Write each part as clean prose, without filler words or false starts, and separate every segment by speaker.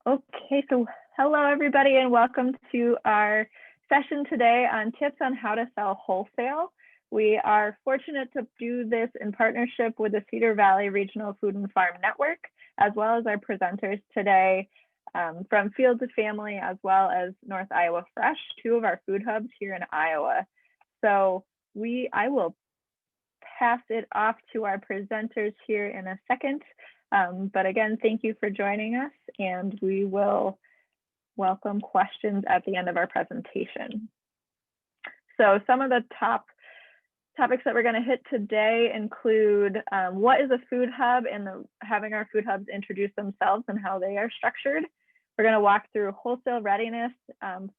Speaker 1: Okay, so hello everybody and welcome to our session today on tips on how to sell wholesale. We are fortunate to do this in partnership with the Cedar Valley Regional Food and Farm Network, as well as our presenters today from Field to Family, as well as North Iowa Fresh, two of our food hubs here in Iowa. So I will pass it off to our presenters here in a second. But again, thank you for joining us, and we will welcome questions at the end of our presentation. So some of the topics that we're going to hit today include what is a food hub and having our food hubs introduce themselves and how they are structured. We're going to walk through wholesale readiness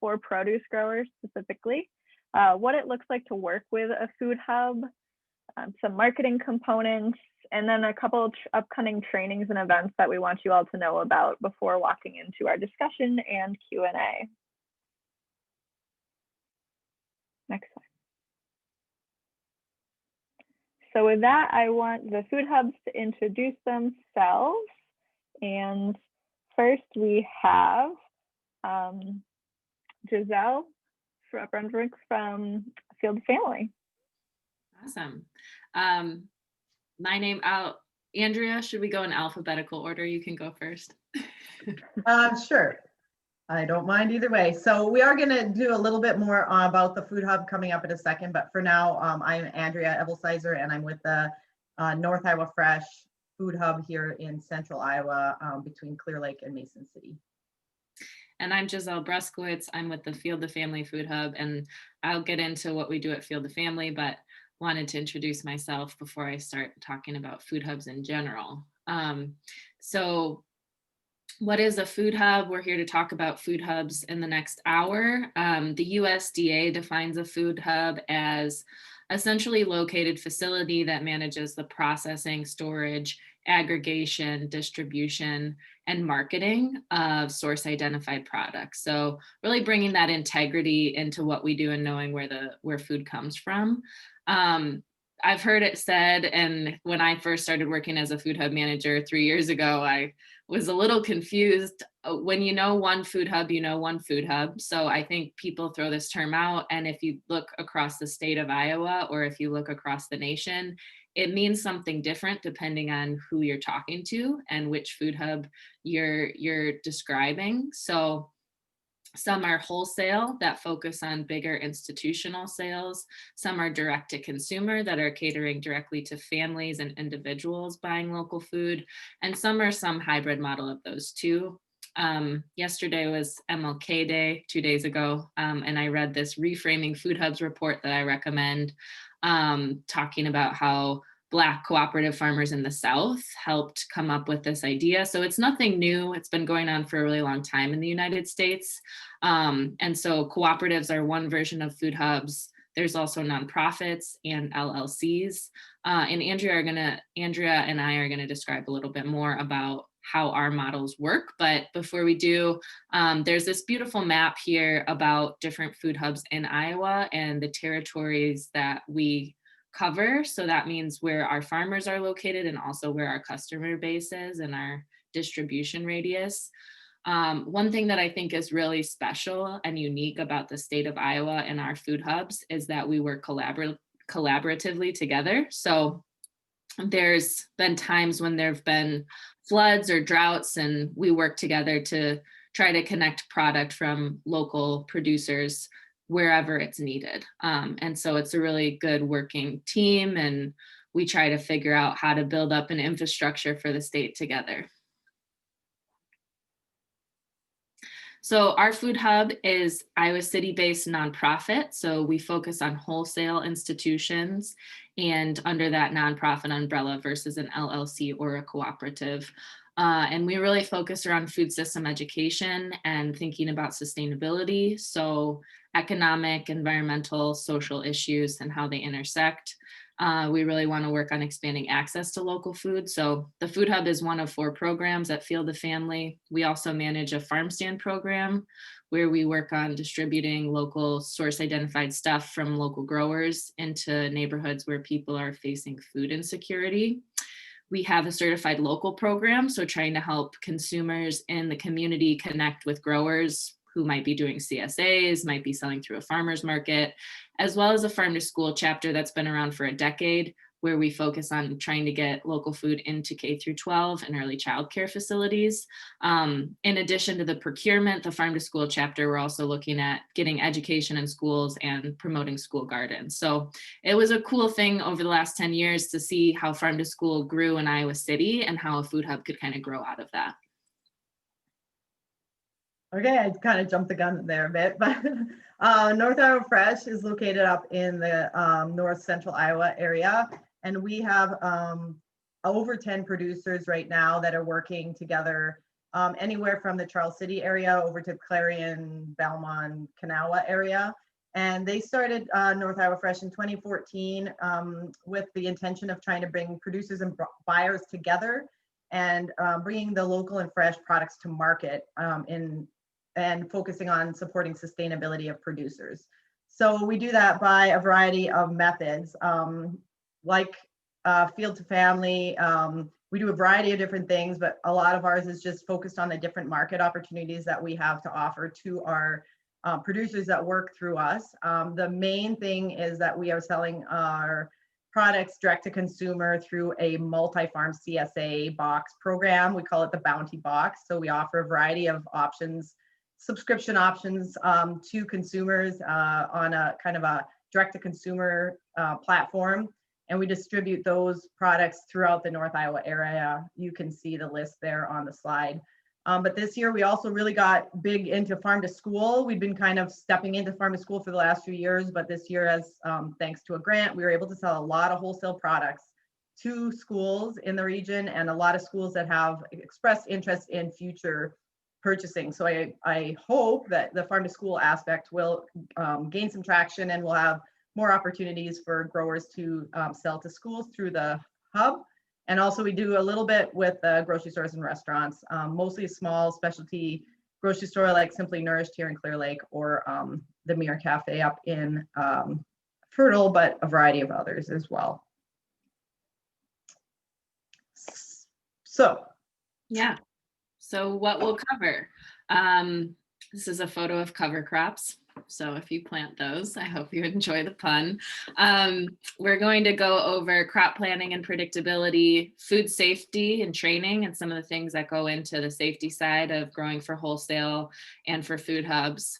Speaker 1: for produce growers specifically, what it looks like to work with a food hub, some marketing components, and then a couple of upcoming trainings and events that we want you all to know about before walking into our discussion and Q&A. Next slide. So with that, I want the food hubs to introduce themselves. And first we have Giselle Brunswick from Field to Family.
Speaker 2: Awesome. My name, Andrea, should we go in alphabetical order? You can go first.
Speaker 3: Sure. I don't mind either way. So we are going to do a little bit more about the food hub coming up in a second, but for now, I'm Andrea Evelsizer, and I'm with the North Iowa Fresh food hub here in central Iowa between Clear Lake and Mason City.
Speaker 2: And I'm Giselle Bruskowitz. I'm with the Field to Family Food Hub, and I'll get into what we do at Field to Family, but wanted to introduce myself before I start talking about food hubs in general. So what is a food hub? We're here to talk about food hubs in the next hour. The USDA defines a food hub as essentially located facility that manages the processing, storage, aggregation, distribution, and marketing of source identified products. So really bringing that integrity into what we do and knowing where food comes from. I've heard it said, and when I first started working as a food hub manager 3 years ago, I was a little confused. When you know one food hub, you know one food hub. So I think people throw this term out, and if you look across the state of Iowa, or if you look across the nation, it means something different depending on who you're talking to and which food hub you're describing. So some are wholesale that focus on bigger institutional sales. Some are direct to consumer that are catering directly to families and individuals buying local food. And some are some hybrid model of those two. Yesterday was MLK Day 2 days ago, and I read this Reframing Food Hubs report that I recommend, talking about how Black cooperative farmers in the South helped come up with this idea. So it's nothing new. It's been going on for a really long time in the United States. And so cooperatives are one version of food hubs. There's also nonprofits and LLCs. And Andrea and I are going to describe a little bit more about how our models work. But before we do, there's this beautiful map here about different food hubs in Iowa and the territories that we cover. So that means where our farmers are located and also where our customer base is and our distribution radius. One thing that I think is really special and unique about the state of Iowa and our food hubs is that we work collaboratively together. So there's been times when there've been floods or droughts, and we work together to try to connect product from local producers wherever it's needed. And so it's a really good working team, and we try to figure out how to build up an infrastructure for the state together. So our food hub is Iowa City-based nonprofit. So we focus on wholesale institutions and under that nonprofit umbrella versus an LLC or a cooperative. And we really focus around food system education and thinking about sustainability. So economic, environmental, social issues and how they intersect. We really want to work on expanding access to local food. So the Food Hub is one of 4 programs at Field to Family. We also manage a farm stand program where we work on distributing local source identified stuff from local growers into neighborhoods where people are facing food insecurity. We have a certified local program, so trying to help consumers in the community connect with growers who might be doing CSAs, might be selling through a farmer's market, as well as a farm to school chapter that's been around for a decade, where we focus on trying to get local food into K through 12 and early childcare facilities. In addition to the procurement, the farm to school chapter, we're also looking at getting education in schools and promoting school gardens. So it was a cool thing over the last 10 years to see how farm to school grew in Iowa City and how a food hub could kind of grow out of that.
Speaker 3: Okay, I kind of jumped the gun there a bit, but North Iowa Fresh is located up in the north central Iowa area. And we have over 10 producers right now that are working together anywhere from the Charles City area over to Clarion, Belmont, Kanawha area. And they started North Iowa Fresh in 2014 with the intention of trying to bring producers and buyers together and bringing the local and fresh products to market and focusing on supporting sustainability of producers. So we do that by a variety of methods, like field to family. We do a variety of different things, but a lot of ours is just focused on the different market opportunities that we have to offer to our producers that work through us. The main thing is that we are selling our products direct to consumer through a multi-farm CSA box program. We call it the Bounty Box. So we offer a variety of options, subscription options to consumers on a kind of a direct to consumer platform. And we distribute those products throughout the North Iowa area. You can see the list there on the slide. But this year we also really got big into farm to school. We've been kind of stepping into farm to school for the last few years, but this year, as thanks to a grant, we were able to sell a lot of wholesale products to schools in the region and a lot of schools that have expressed interest in future purchasing. So I hope that the farm to school aspect will gain some traction and we'll have more opportunities for growers to sell to schools through the hub. And also we do a little bit with grocery stores and restaurants, mostly small specialty grocery store like Simply Nourished here in Clear Lake or the Mirror Cafe up in Fertile, but a variety of others as well. So.
Speaker 2: Yeah, so what we'll cover. This is a photo of cover crops. So if you plant those, I hope you enjoy the pun. We're going to go over crop planning and predictability, food safety and training, and some of the things that go into the safety side of growing for wholesale and for food hubs,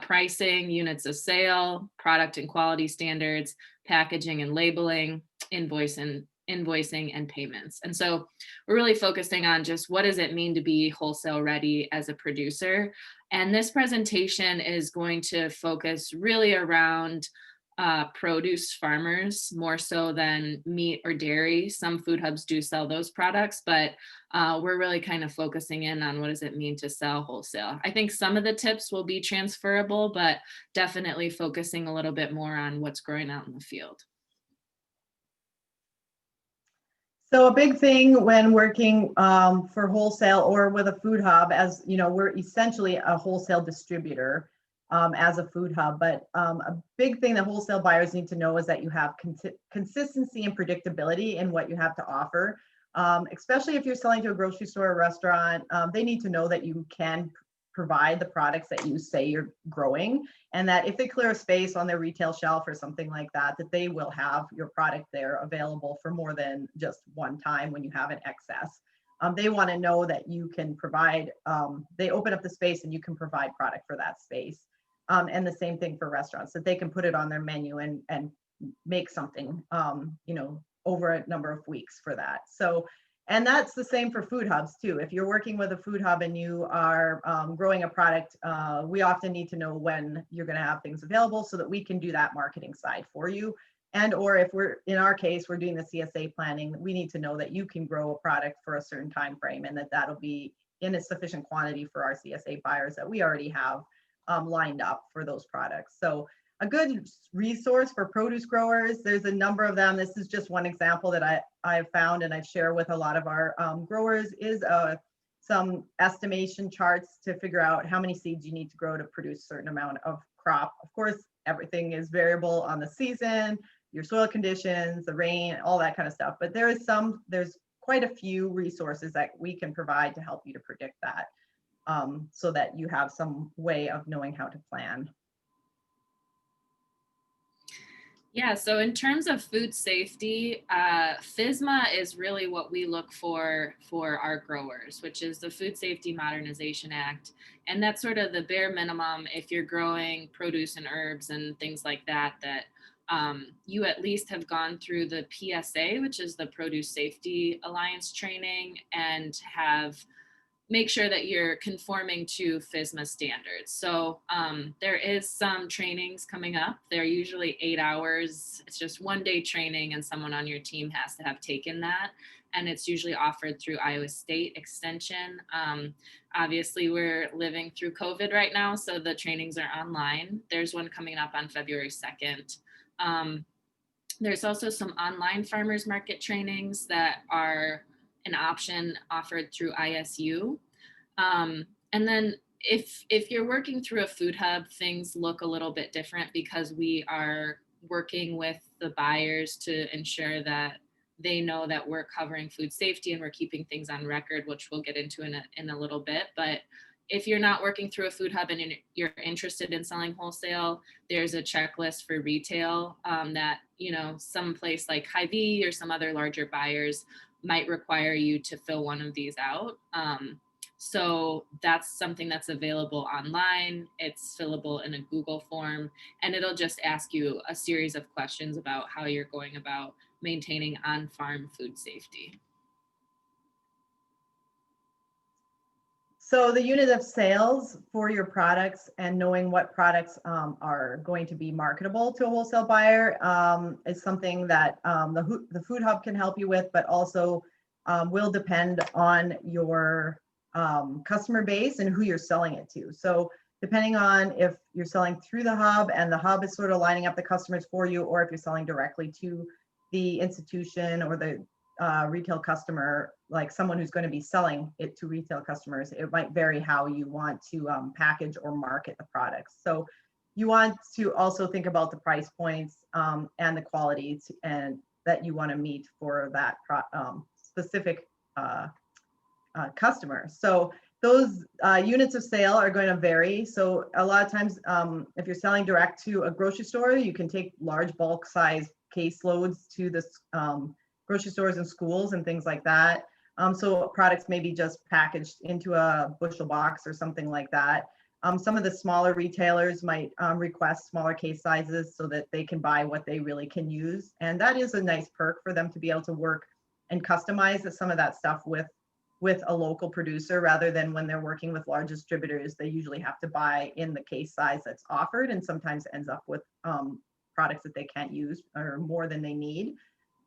Speaker 2: pricing, units of sale, product and quality standards, packaging and labeling, invoicing and payments. And so we're really focusing on just what does it mean to be wholesale ready as a producer. And this presentation is going to focus really around produce farmers more so than meat or dairy. Some food hubs do sell those products, but we're really kind of focusing in on what does it mean to sell wholesale. I think some of the tips will be transferable, but definitely focusing a little bit more on what's growing out in the field.
Speaker 3: So a big thing when working for wholesale or with a food hub, as you know, we're essentially a wholesale distributor as a food hub, but a big thing that wholesale buyers need to know is that you have consistency and predictability in what you have to offer, especially if you're selling to a grocery store or restaurant. They need to know that you can provide the products that you say you're growing, and that if they clear a space on their retail shelf or something like that, that they will have your product there available for more than just one time when you have an excess. They want to know that you can provide, they open up the space and you can provide product for that space. And the same thing for restaurants, that they can put it on their menu and make something, you know, over a number of weeks for that. So, and that's the same for food hubs too. If you're working with a food hub and you are growing a product, we often need to know when you're going to have things available so that we can do that marketing side for you. And or if we're, in our case, we're doing the CSA planning, we need to know that you can grow a product for a certain time frame and that that'll be in a sufficient quantity for our CSA buyers that we already have lined up for those products. So a good resource for produce growers, there's a number of them. This is just one example that I've found and I've shared with a lot of our growers is some estimation charts to figure out how many seeds you need to grow to produce a certain amount of crop. Of course, everything is variable on the season, your soil conditions, the rain, all that kind of stuff. But there's quite a few resources that we can provide to help you to predict that, so that you have some way of knowing how to plan.
Speaker 2: Yeah, so in terms of food safety, FSMA is really what we look for our growers, which is the Food Safety Modernization Act. And that's sort of the bare minimum if you're growing produce and herbs and things like that, that you at least have gone through the PSA, which is the Produce Safety Alliance training, and have make sure that you're conforming to FSMA standards. So there is some trainings coming up. They're usually 8 hours. It's just 1 day training and someone on your team has to have taken that. And it's usually offered through Iowa State Extension. Obviously, we're living through COVID right now, so the trainings are online. There's one coming up on February 2nd. There's also some online farmers market trainings that are an option offered through ISU. And then if you're working through a food hub, things look a little bit different because we are working with the buyers to ensure that they know that we're covering food safety and we're keeping things on record, which we'll get into in a little bit. But if you're not working through a food hub and you're interested in selling wholesale, there's a checklist for retail that, some place like Hy-Vee or some other larger buyers might require you to fill one of these out. So that's something that's available online. It's fillable in a Google form, and it'll just ask you a series of questions about how you're going about maintaining on-farm food safety.
Speaker 3: So the unit of sales for your products and knowing what products are going to be marketable to a wholesale buyer is something that the Food Hub can help you with, but also will depend on your customer base and who you're selling it to. So depending on if you're selling through the hub and the hub is sort of lining up the customers for you, or if you're selling directly to the institution or the retail customer, like someone who's going to be selling it to retail customers, it might vary how you want to package or market the products. So you want to also think about the price points and the quality and that you want to meet for that specific customer. So those units of sale are going to vary. So a lot of times, if you're selling direct to a grocery store, you can take large bulk size caseloads to the grocery stores and schools and things like that. So products may be just packaged into a bushel box or something like that. Some of the smaller retailers might request smaller case sizes so that they can buy what they really can use. And that is a nice perk for them to be able to work and customize some of that stuff with a local producer, rather than when they're working with large distributors, they usually have to buy in the case size that's offered, and sometimes ends up with products that they can't use or more than they need.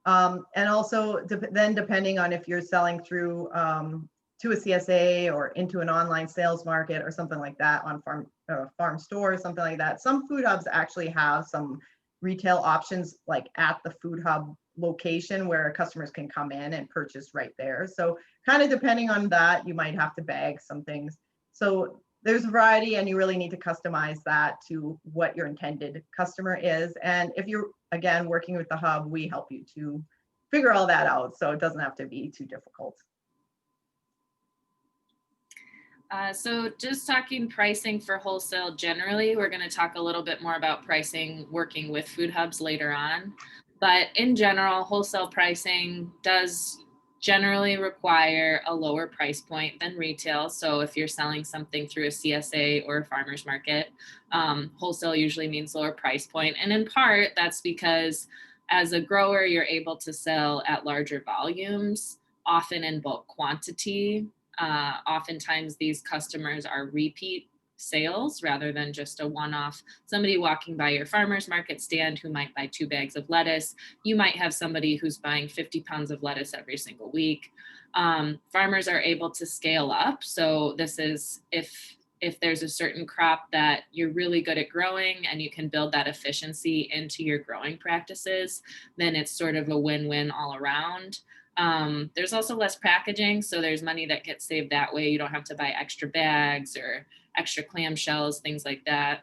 Speaker 3: And also then depending on if you're selling through to a CSA or into an online sales market or something like that on farm store or something like that. Some food hubs actually have some retail options like at the food hub location where customers can come in and purchase right there. So kind of depending on that, you might have to bag some things. So there's a variety, and you really need to customize that to what your intended customer is. And if you're, again, working with the hub, we help you to figure all that out, so it doesn't have to be too difficult.
Speaker 2: So just talking pricing for wholesale generally, we're going to talk a little bit more about pricing working with food hubs later on. But in general, wholesale pricing does generally require a lower price point than retail. So if you're selling something through a CSA or a farmer's market, wholesale usually means lower price point. And in part, that's because as a grower, you're able to sell at larger volumes, often in bulk quantity. Oftentimes these customers are repeat sales rather than just a one-off. Somebody walking by your farmer's market stand who might buy 2 bags of lettuce, you might have somebody who's buying 50 pounds of lettuce every single week. Farmers are able to scale up. So this is if there's a certain crop that you're really good at growing and you can build that efficiency into your growing practices, then it's sort of a win-win all around. There's also less packaging, so there's money that gets saved that way. You don't have to buy extra bags or extra clamshells, things like that.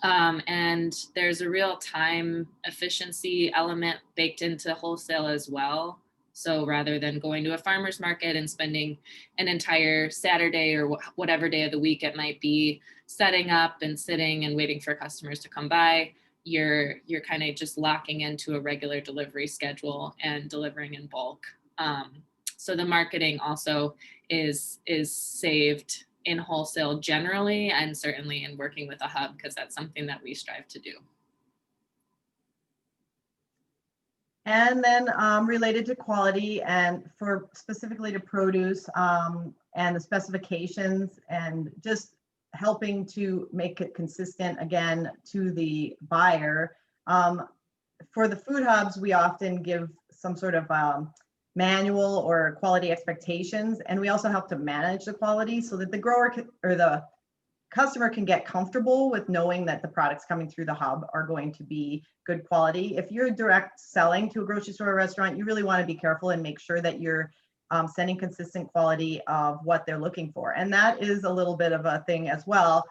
Speaker 2: And there's a real time efficiency element baked into wholesale as well. So rather than going to a farmer's market and spending an entire Saturday or whatever day of the week it might be setting up and sitting and waiting for customers to come by, you're kind of just locking into a regular delivery schedule and delivering in bulk. So the marketing also is saved in wholesale generally, and certainly in working with a hub, because that's something that we strive to do.
Speaker 3: And then related to quality and for specifically to produce and the specifications and just helping to make it consistent again to the buyer. For the food hubs, we often give some sort of manual or quality expectations, and we also help to manage the quality so that the grower or the customer can get comfortable with knowing that the products coming through the hub are going to be good quality. If you're direct selling to a grocery store or restaurant, you really want to be careful and make sure that you're sending consistent quality of what they're looking for. And that is a little bit of a thing as well.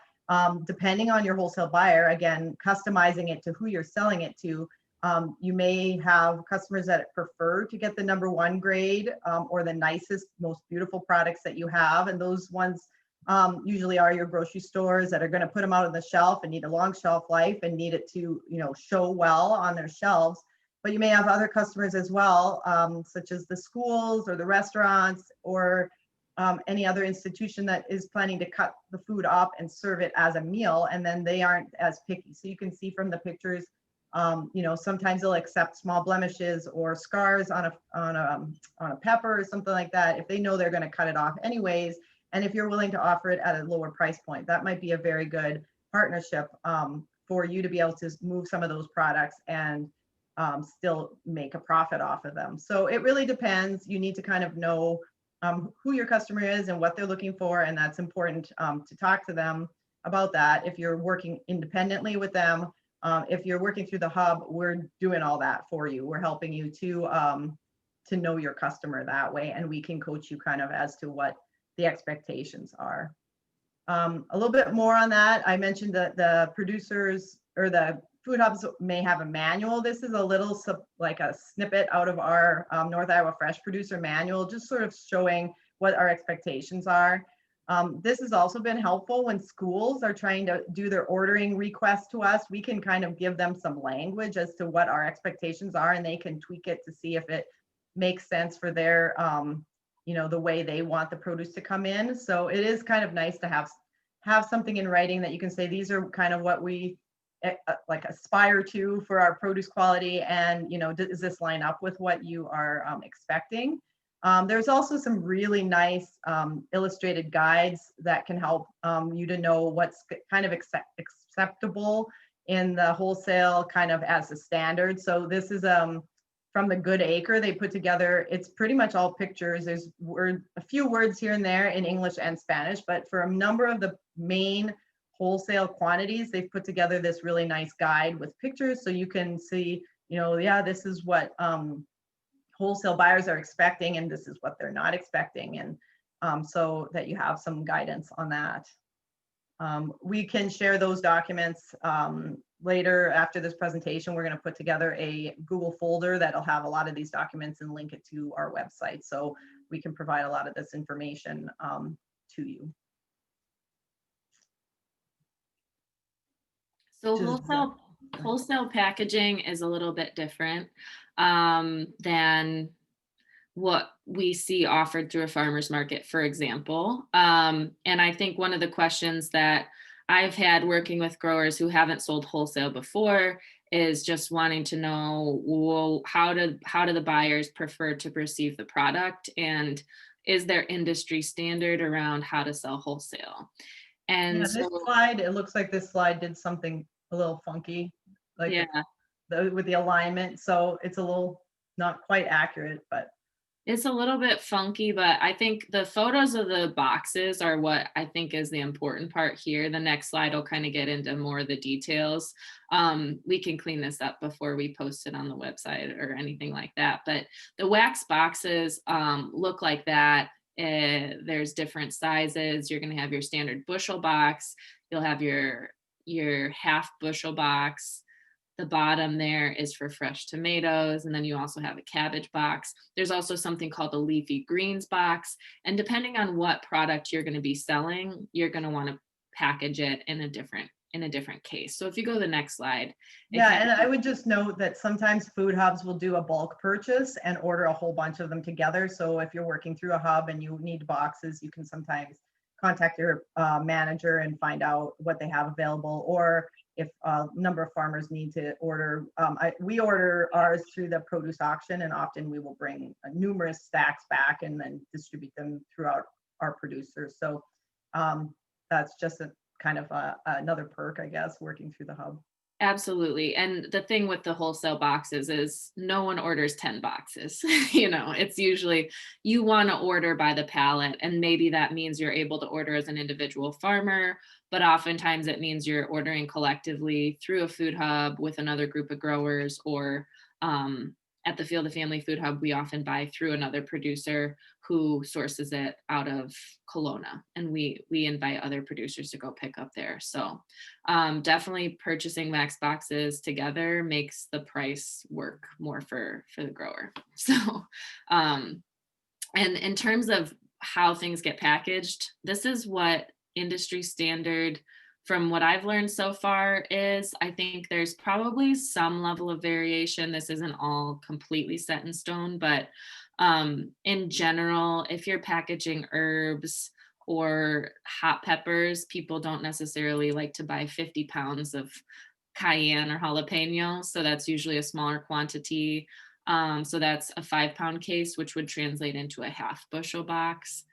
Speaker 3: Depending on your wholesale buyer, again, customizing it to who you're selling it to. You may have customers that prefer to get the #1 grade or the nicest, most beautiful products that you have. And those ones usually are your grocery stores that are going to put them out on the shelf and need a long shelf life and need it to, show well on their shelves. But you may have other customers as well, such as the schools or the restaurants or any other institution that is planning to cut the food up and serve it as a meal, and then they aren't as picky. So you can see from the pictures, sometimes they'll accept small blemishes or scars on a pepper or something like that if they know they're going to cut it off anyways. And if you're willing to offer it at a lower price point, that might be a very good partnership for you to be able to move some of those products and still make a profit off of them. So it really depends. You need to kind of know who your customer is and what they're looking for. And that's important to talk to them about that. If you're working independently with them, if you're working through the hub, we're doing all that for you. We're helping you to know your customer that way. And we can coach you kind of as to what the expectations are. A little bit more on that. I mentioned that the producers or the food hubs may have a manual. This is a little like a snippet out of our North Iowa Fresh Producer Manual, just sort of showing what our expectations are. This has also been helpful when schools are trying to do their ordering requests to us. We can kind of give them some language as to what our expectations are, and they can tweak it to see if it makes sense for their the way they want the produce to come in. So it is kind of nice to have something in writing that you can say, these are kind of what we like aspire to for our produce quality. And, does this line up with what you are expecting? There's also some really nice illustrated guides that can help you to know what's kind of acceptable in the wholesale kind of as a standard. So this is from the Good Acre. They put together, it's pretty much all pictures. There's a few words here and there in English and Spanish, but for a number of the main wholesale quantities, they've put together this really nice guide with pictures so you can see, this is what wholesale buyers are expecting and this is what they're not expecting, and so that you have some guidance on that. We can share those documents later after this presentation. We're going to put together a Google folder that'll have a lot of these documents and link it to our website, so we can provide a lot of this information to you.
Speaker 2: So wholesale packaging is a little bit different than what we see offered through a farmer's market, for example. And I think one of the questions that I've had working with growers who haven't sold wholesale before is just wanting to know, well, how do the buyers prefer to perceive the product, and is there industry standard around how to sell wholesale? And
Speaker 3: this slide, it looks like this slide did something a little funky, like with the alignment. So it's a little not quite accurate, but
Speaker 2: it's a little bit funky, but I think the photos of the boxes are what I think is the important part here. The next slide will kind of get into more of the details. We can clean this up before we post it on the website or anything like that. But the wax boxes look like that. There's different sizes. You're going to have your standard bushel box. You'll have your half bushel box. The bottom there is for fresh tomatoes. And then you also have a cabbage box. There's also something called a leafy greens box. And depending on what product you're going to be selling, you're going to want to package it in a different case. So if you go to the next slide.
Speaker 3: Yeah, and I would just note that sometimes food hubs will do a bulk purchase and order a whole bunch of them together. So if you're working through a hub and you need boxes, you can sometimes contact your manager and find out what they have available, or if a number of farmers need to order. We order ours through the produce auction, and often we will bring numerous stacks back and then distribute them throughout our producers. So that's just a kind of another perk, I guess, working through the hub.
Speaker 2: Absolutely. And the thing with the wholesale boxes is no one orders 10 boxes. It's usually you want to order by the pallet, and maybe that means you're able to order as an individual farmer, but oftentimes it means you're ordering collectively through a food hub with another group of growers, or at the Field of Family Food Hub, we often buy through another producer who sources it out of Kelowna, and we invite other producers to go pick up there. So definitely purchasing max boxes together makes the price work more for the grower. So and in terms of how things get packaged, this is what industry standard, from what I've learned so far, is. I think there's probably some level of variation. This isn't all completely set in stone, but in general, if you're packaging herbs or hot peppers, people don't necessarily like to buy 50 pounds of cayenne or jalapeno. So that's usually a smaller quantity. So that's a 5-pound case, which would translate into a half bushel box.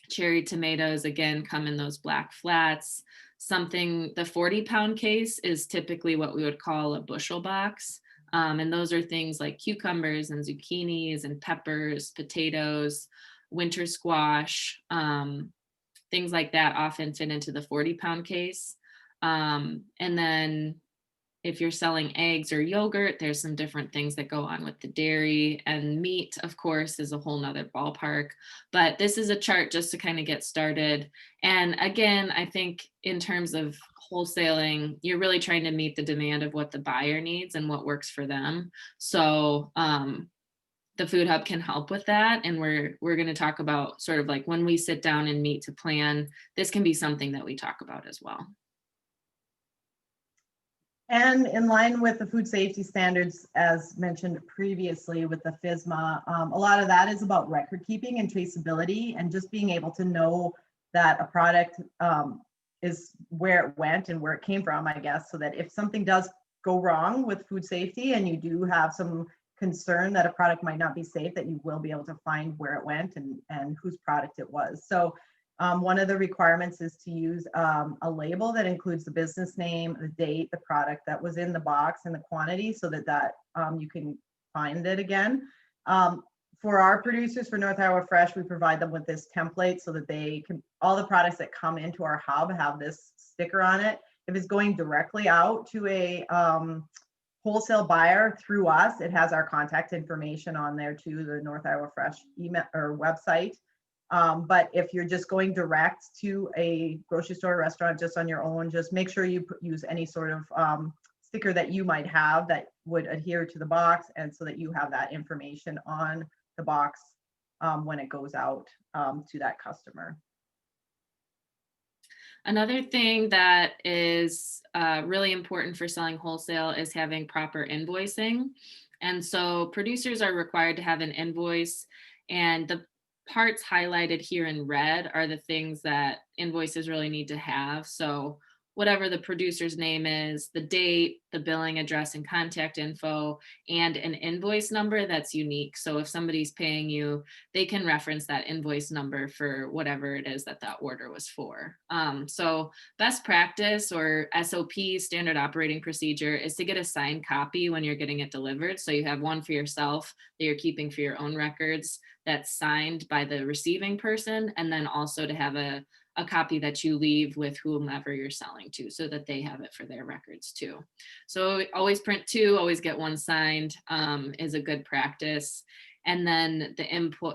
Speaker 2: Cherry tomatoes, again, come in those black flats. The 40-pound case is typically what we would call a bushel box. And those are things like cucumbers and zucchinis and peppers, potatoes, winter squash, things like that often fit into the 40-pound case. And then if you're selling eggs or yogurt, there's some different things that go on with the dairy, and meat, of course, is a whole nother ballpark. But this is a chart just to kind of get started. And again, I think in terms of wholesaling, you're really trying to meet the demand of what the buyer needs and what works for them. So the Food Hub can help with that. And we're going to talk about sort of like when we sit down and meet to plan, this can be something that we talk about as well.
Speaker 3: And in line with the food safety standards, as mentioned previously with the FSMA, a lot of that is about record keeping and traceability, and just being able to know that a product is where it went and where it came from, I guess, so that if something does go wrong with food safety and you do have some concern that a product might not be safe, that you will be able to find where it went and whose product it was. So one of the requirements is to use a label that includes the business name, the date, the product that was in the box, and the quantity, so that you can find it again. For our producers, for North Iowa Fresh, we provide them with this template so that they can, all the products that come into our hub have this sticker on it. If it's going directly out to a wholesale buyer through us, it has our contact information on there too, the North Iowa Fresh email or website. But if you're just going direct to a grocery store or restaurant just on your own, just make sure you use any sort of sticker that you might have that would adhere to the box, and so that you have that information on the box when it goes out to that customer.
Speaker 2: Another thing that is really important for selling wholesale is having proper invoicing. And so producers are required to have an invoice, and the parts highlighted here in red are the things that invoices really need to have. So whatever the producer's name is, the date, the billing address and contact info, and an invoice number that's unique. So if somebody's paying you, they can reference that invoice number for whatever it is that order was for. So best practice, or SOP, standard operating procedure, is to get a signed copy when you're getting it delivered. So you have one for yourself that you're keeping for your own records that's signed by the receiving person, and then also to have a copy that you leave with whomever you're selling to, so that they have it for their records too. So always print two, always get one signed is a good practice. And then the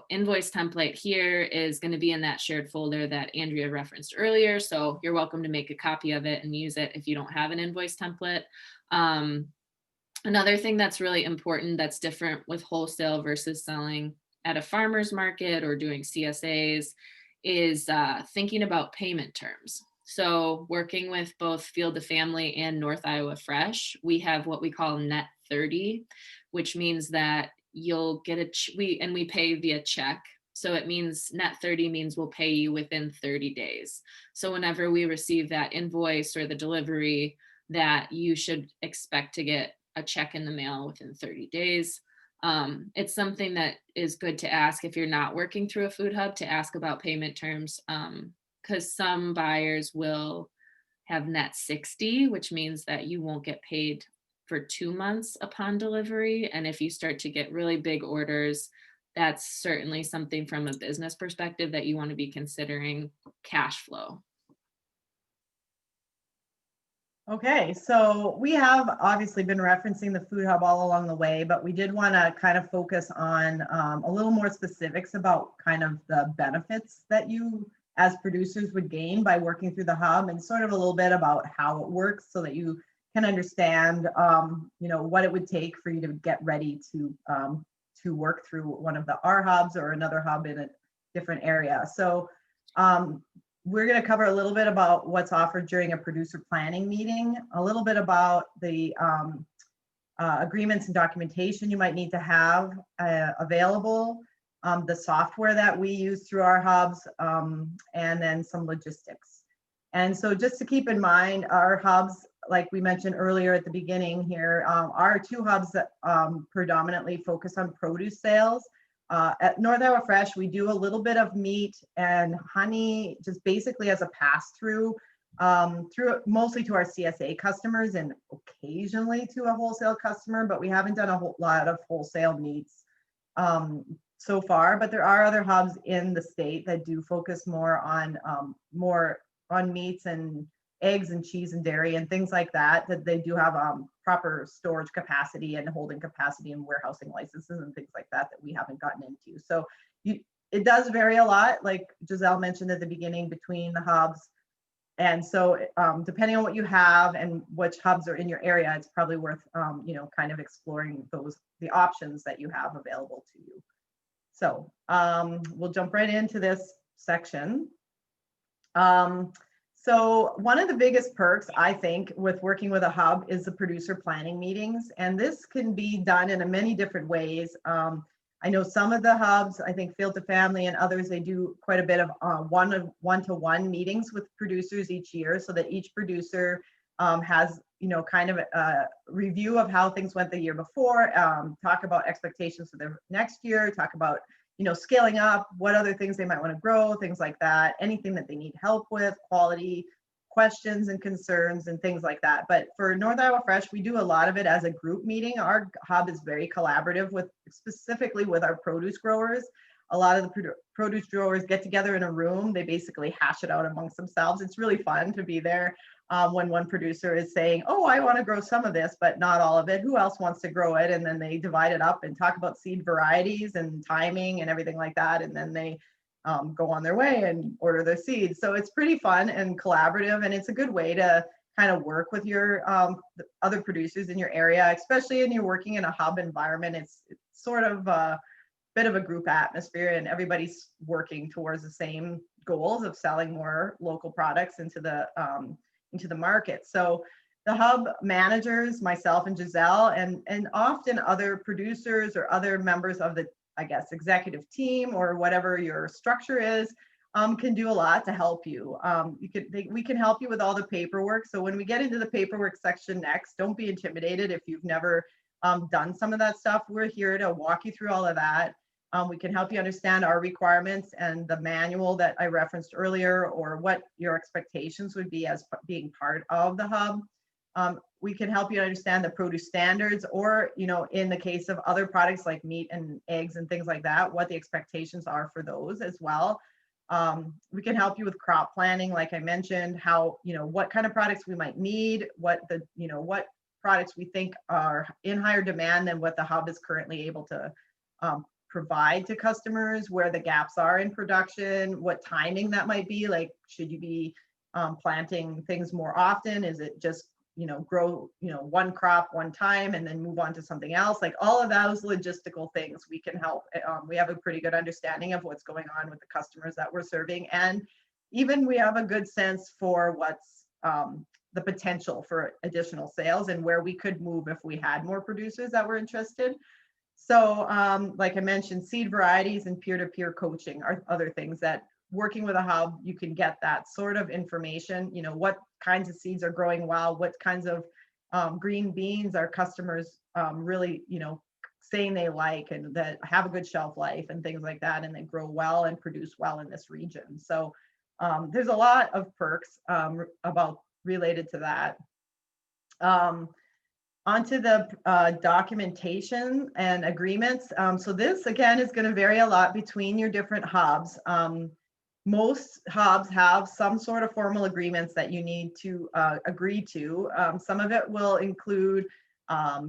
Speaker 2: invoice template here is going to be in that shared folder that Andrea referenced earlier. So you're welcome to make a copy of it and use it if you don't have an invoice template. Another thing that's really important that's different with wholesale versus selling at a farmer's market or doing CSAs is thinking about payment terms. So working with both Field to Family and North Iowa Fresh, we have what we call net 30, which means that you'll get we pay via check. So it means net 30 means we'll pay you within 30 days. So whenever we receive that invoice or the delivery, that you should expect to get a check in the mail within 30 days. It's something that is good to ask if you're not working through a food hub, to ask about payment terms, because some buyers will have net 60, which means that you won't get paid for 2 months upon delivery. And if you start to get really big orders, that's certainly something from a business perspective that you want to be considering cash flow.
Speaker 3: Okay, so we have obviously been referencing the food hub all along the way, but we did want to kind of focus on a little more specifics about kind of the benefits that you as producers would gain by working through the hub, and sort of a little bit about how it works so that you can understand what it would take for you to get ready to work through one of our hubs or another hub in a different area. So we're going to cover a little bit about what's offered during a producer planning meeting, a little bit about the agreements and documentation you might need to have available, the software that we use through our hubs, and then some logistics. And so just to keep in mind, our hubs, like we mentioned earlier at the beginning here, are 2 hubs that predominantly focus on produce sales. At North Iowa Fresh, we do a little bit of meat and honey, just basically as a pass-through, mostly to our CSA customers and occasionally to a wholesale customer, but we haven't done a whole lot of wholesale meats so far. But there are other hubs in the state that do focus more on meats and eggs and cheese and dairy and things like that, that they do have proper storage capacity and holding capacity and warehousing licenses and things like that that we haven't gotten into. So it does vary a lot, like Giselle mentioned at the beginning, between the hubs. And so depending on what you have and which hubs are in your area, it's probably worth kind of exploring the options that you have available to you. So we'll jump right into this section. So one of the biggest perks, I think, with working with a hub is the producer planning meetings. And this can be done in many different ways. I know some of the hubs, I think Field to Family and others, they do quite a bit of one-to-one meetings with producers each year, so that each producer has, kind of a review of how things went the year before, talk about expectations for the next year, talk about scaling up, what other things they might want to grow, things like that, anything that they need help with, quality questions and concerns and things like that. But for North Iowa Fresh, we do a lot of it as a group meeting. Our hub is very collaborative specifically with our produce growers. A lot of the produce growers get together in a room. They basically hash it out amongst themselves. It's really fun to be there when one producer is saying, oh, I want to grow some of this, but not all of it. Who else wants to grow it? And then they divide it up and talk about seed varieties and timing and everything like that. And then they go on their way and order their seeds. So it's pretty fun and collaborative. And it's a good way to kind of work with your other producers in your area, especially when you're working in a hub environment. It's sort of a bit of a group atmosphere, and everybody's working towards the same goals of selling more local products into the market. So the hub managers, myself and Giselle, and often other producers or other members of the, executive team or whatever your structure is, can do a lot to help you. We can help you with all the paperwork. So when we get into the paperwork section next, don't be intimidated if you've never done some of that stuff. We're here to walk you through all of that. We can help you understand our requirements and the manual that I referenced earlier, or what your expectations would be as being part of the hub. We can help you understand the produce standards, or, in the case of other products like meat and eggs and things like that, what the expectations are for those as well. We can help you with crop planning, like I mentioned, how, what kind of products we might need, what products we think are in higher demand than what the hub is currently able to provide to customers, where the gaps are in production, what timing that might be, like should you be planting things more often? Is it just grow, one crop one time and then move on to something else. Like all of those logistical things, we can help. We have a pretty good understanding of what's going on with the customers that we're serving. And even we have a good sense for what's the potential for additional sales and where we could move if we had more producers that were interested. So like I mentioned, seed varieties and peer-to-peer coaching are other things that working with a hub, you can get that sort of information, what kinds of seeds are growing well, what kinds of green beans our customers really, saying they like and that have a good shelf life and things like that, and they grow well and produce well in this region. So there's a lot of perks about related to that. Onto the documentation and agreements. So this again is going to vary a lot between your different hubs. Most hubs have some sort of formal agreements that you need to agree to. Some of it will include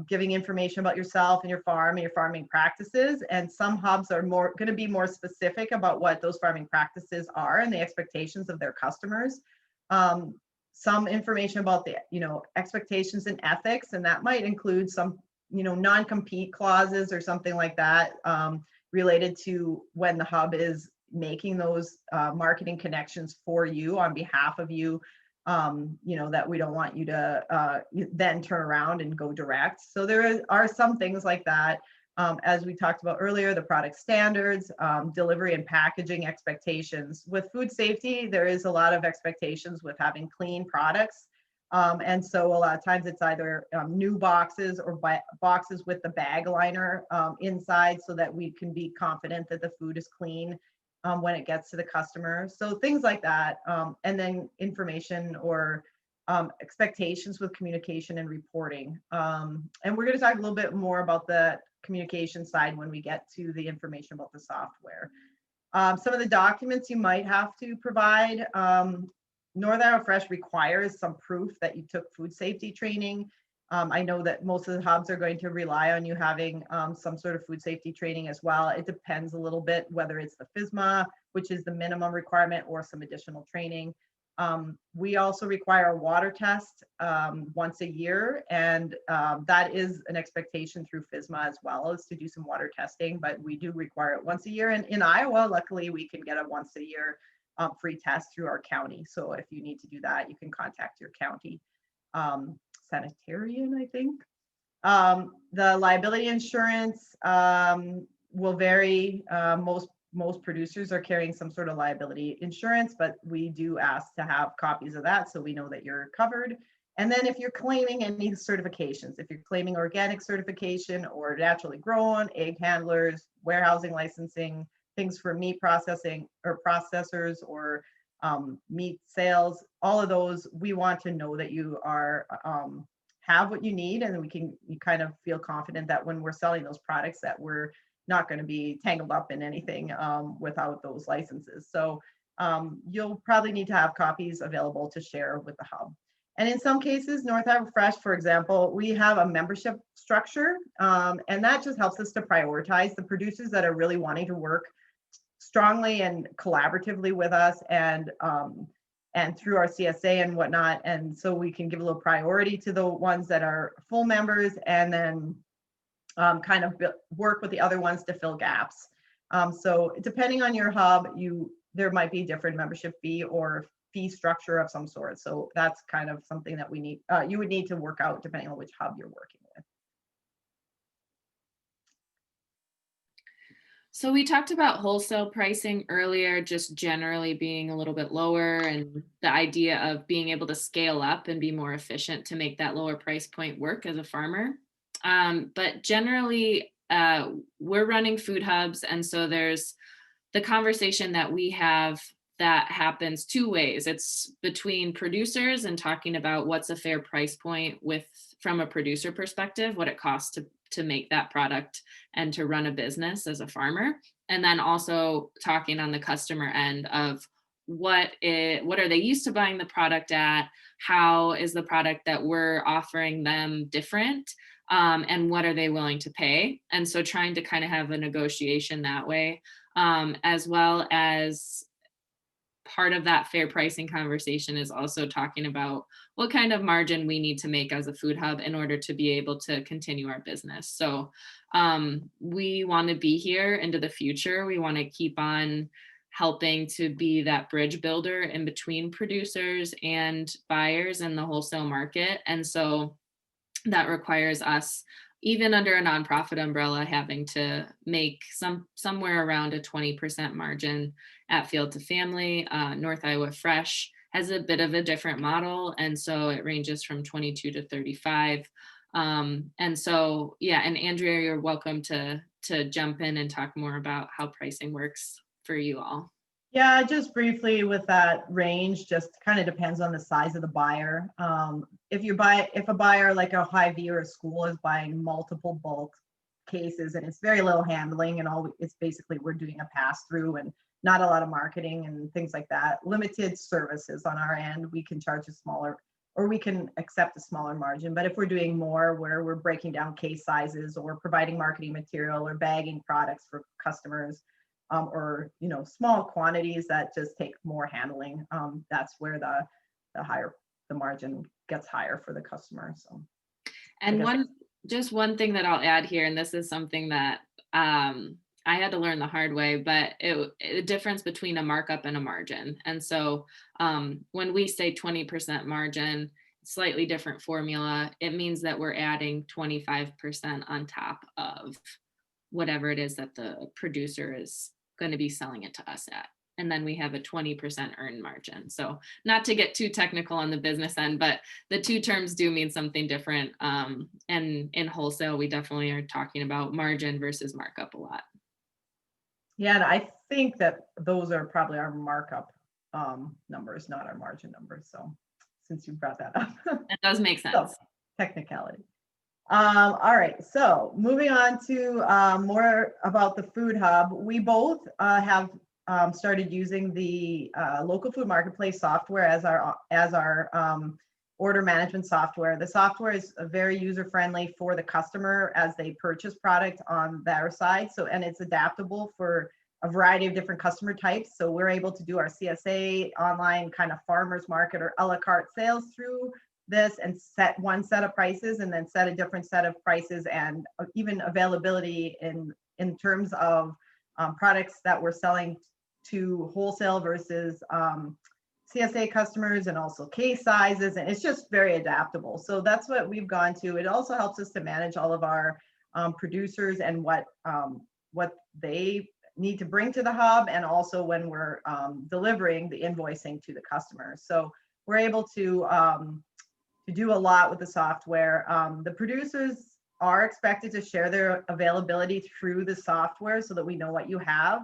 Speaker 3: giving information about yourself and your farm and your farming practices. And some hubs are going to be more specific about what those farming practices are and the expectations of their customers. Some information about the, expectations and ethics, and that might include some, non-compete clauses or something like that related to when the hub is making those marketing connections for you on behalf of you, that we don't want you to then turn around and go direct. So there are some things like that. As we talked about earlier, the product standards, delivery and packaging expectations. With food safety, there is a lot of expectations with having clean products. And so a lot of times it's either new boxes or boxes with the bag liner inside so that we can be confident that the food is clean when it gets to the customer. So things like that. And then information or expectations with communication and reporting. And we're going to talk a little bit more about the communication side when we get to the information about the software. Some of the documents you might have to provide. North Iowa Fresh requires some proof that you took food safety training. I know that most of the hubs are going to rely on you having some sort of food safety training as well. It depends a little bit whether it's the FSMA, which is the minimum requirement, or some additional training. We also require a water test once a year, and that is an expectation through FSMA as well, is to do some water testing, but we do require it once a year. And in Iowa, luckily, we can get a once a year free test through our county. So if you need to do that, you can contact your county sanitarian, I think. The liability insurance will vary. Most producers are carrying some sort of liability insurance, but we do ask to have copies of that so we know that you're covered. And then if you're claiming any certifications, if you're claiming organic certification or naturally grown, egg handlers, warehousing licensing, things for meat processing or processors or meat sales, all of those, we want to know that you are have what you need, and you kind of feel confident that when we're selling those products that we're not going to be tangled up in anything without those licenses. So you'll probably need to have copies available to share with the hub. And in some cases, North Iowa Fresh, for example, we have a membership structure, and that just helps us to prioritize the producers that are really wanting to work strongly and collaboratively with us, and through our CSA and whatnot. And so we can give a little priority to the ones that are full members, and then kind of work with the other ones to fill gaps. So depending on your hub, there might be a different membership fee or fee structure of some sort. So that's kind of something that you would need to work out depending on which hub you're working with.
Speaker 2: So we talked about wholesale pricing earlier, just generally being a little bit lower, and the idea of being able to scale up and be more efficient to make that lower price point work as a farmer. But generally, we're running food hubs, and so there's the conversation that we have that happens two ways. It's between producers and talking about what's a fair price point from a producer perspective, what it costs to make that product and to run a business as a farmer. And then also talking on the customer end of what are they used to buying the product at? How is the product that we're offering them different? And what are they willing to pay? And so trying to kind of have a negotiation that way, as well as part of that fair pricing conversation is also talking about what kind of margin we need to make as a food hub in order to be able to continue our business. So we want to be here into the future. We want to keep on helping to be that bridge builder in between producers and buyers in the wholesale market. And so that requires us, even under a nonprofit umbrella, having to make somewhere around a 20% margin at Field to Family. North Iowa Fresh has a bit of a different model, and so it ranges from 22 to 35. And so, yeah, and Andrea, you're welcome to jump in and talk more about how pricing works for you all.
Speaker 3: Yeah, just briefly with that range, just kind of depends on the size of the buyer. If a buyer like a Hy-Vee or a school is buying multiple bulk cases and it's very little handling and all, it's basically we're doing a pass through and not a lot of marketing and things like that. Limited services on our end, we can charge a smaller, or we can accept a smaller margin. But if we're doing more where we're breaking down case sizes or providing marketing material or bagging products for customers, or small quantities that just take more handling, that's where the higher the margin gets higher for the customer. So,
Speaker 2: and one thing that I'll add here, and this is something that I had to learn the hard way, but the difference between a markup and a margin. And so when we say 20% margin, slightly different formula, it means that we're adding 25% on top of whatever it is that the producer is going to be selling it to us at. And then we have a 20% earned margin. So not to get too technical on the business end, but the two terms do mean something different. And in wholesale, we definitely are talking about margin versus markup a lot.
Speaker 3: Yeah, and I think that those are probably our markup numbers, not our margin numbers. So since you brought that up.
Speaker 2: That does make sense.
Speaker 3: So, technicality. All right, so moving on to more about the Food Hub. We both have started using the local food marketplace software as our order management software. The software is very user-friendly for the customer as they purchase product on their side. So, and it's adaptable for a variety of different customer types. So we're able to do our CSA online kind of farmers market or a la carte sales through this and set one set of prices and then set a different set of prices and even availability in terms of products that we're selling to wholesale versus CSA customers, and also case sizes, and it's just very adaptable. So that's what we've gone to. It also helps us to manage all of our producers and what they need to bring to the hub, and also when we're delivering the invoicing to the customer. So we're able to do a lot with the software. The producers are expected to share their availability through the software so that we know what you have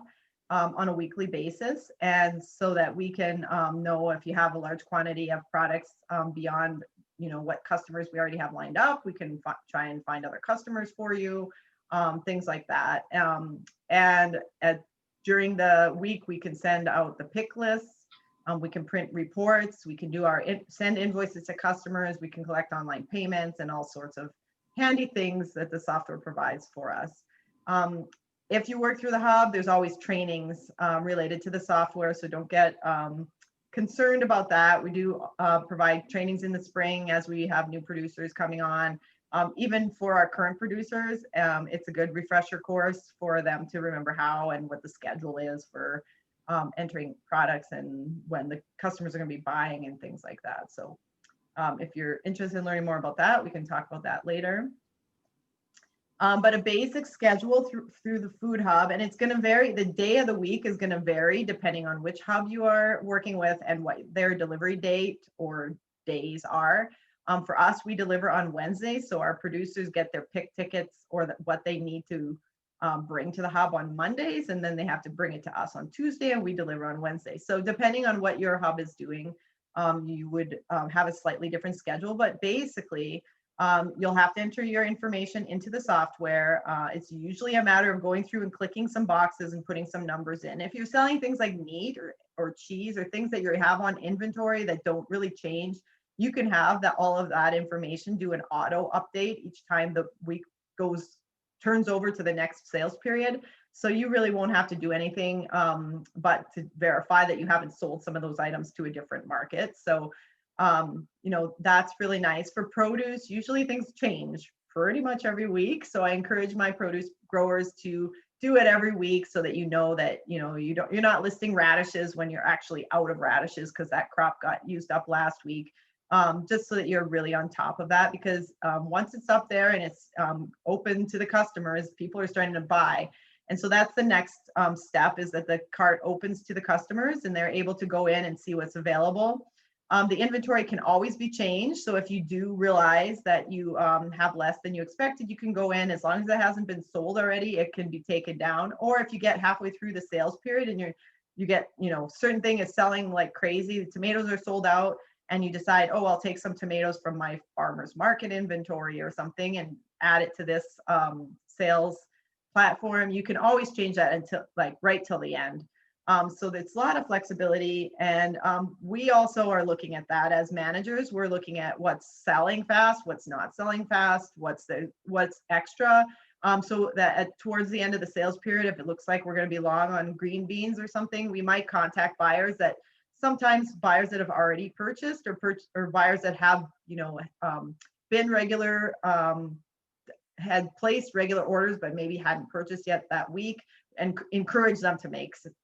Speaker 3: on a weekly basis, and so that we can know if you have a large quantity of products beyond what customers we already have lined up. We can try and find other customers for you, things like that. And during the week, we can send out the pick lists. We can print reports, we can do send invoices to customers, we can collect online payments, and all sorts of handy things that the software provides for us. If you work through the hub, there's always trainings related to the software, so don't get concerned about that. We do provide trainings in the spring as we have new producers coming on. Even for our current producers, it's a good refresher course for them to remember how and what the schedule is for entering products and when the customers are going to be buying and things like that. So if you're interested in learning more about that, we can talk about that later. But a basic schedule through the Food Hub, and it's going to vary. The day of the week is going to vary depending on which hub you are working with and what their delivery date or days are. For us, we deliver on Wednesdays, so our producers get their pick tickets or what they need to bring to the hub on Mondays, and then they have to bring it to us on Tuesday, and we deliver on Wednesday. So depending on what your hub is doing, you would have a slightly different schedule, but basically you'll have to enter your information into the software. It's usually a matter of going through and clicking some boxes and putting some numbers in. If you're selling things like meat or cheese or things that you have on inventory that don't really change, you can have all of that information do an auto update each time the week turns over to the next sales period. So you really won't have to do anything but to verify that you haven't sold some of those items to a different market. So, you know, that's really nice. For produce, usually things change pretty much every week. So I encourage my produce growers to do it every week so that you know that, you know, you're not listing radishes when you're actually out of radishes because that crop got used up last week. Just so that you're really on top of that, because once it's up there and it's open to the customers, people are starting to buy. And so that's the next step, is that the cart opens to the customers and they're able to go in and see what's available. The inventory can always be changed. So if you do realize that you have less than you expected, you can go in. As long as it hasn't been sold already, it can be taken down. Or if you get halfway through the sales period and you get, you know, certain thing is selling like crazy, the tomatoes are sold out, and you decide, oh, I'll take some tomatoes from my farmer's market inventory or something and add it to this sales platform, you can always change that until like right till the end. So there's a lot of flexibility. And we also are looking at that as managers. We're looking at what's selling fast, what's not selling fast, what's extra. So that towards the end of the sales period, if it looks like we're going to be long on green beans or something, we might contact buyers that sometimes buyers that have already purchased or buyers that have, you know, been regular, had placed regular orders, but maybe hadn't purchased yet that week, and encourage them to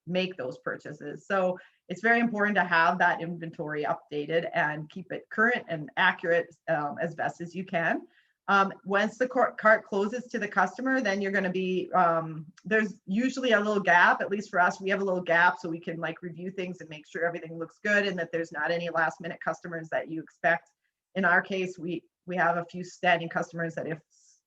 Speaker 3: make those purchases. So it's very important to have that inventory updated and keep it current and accurate as best as you can. Once the cart closes to the customer, then you're going to be, there's usually a little gap. At least for us, we have a little gap so we can like review things and make sure everything looks good and that there's not any last minute customers that you expect. In our case, we have a few standing customers that if,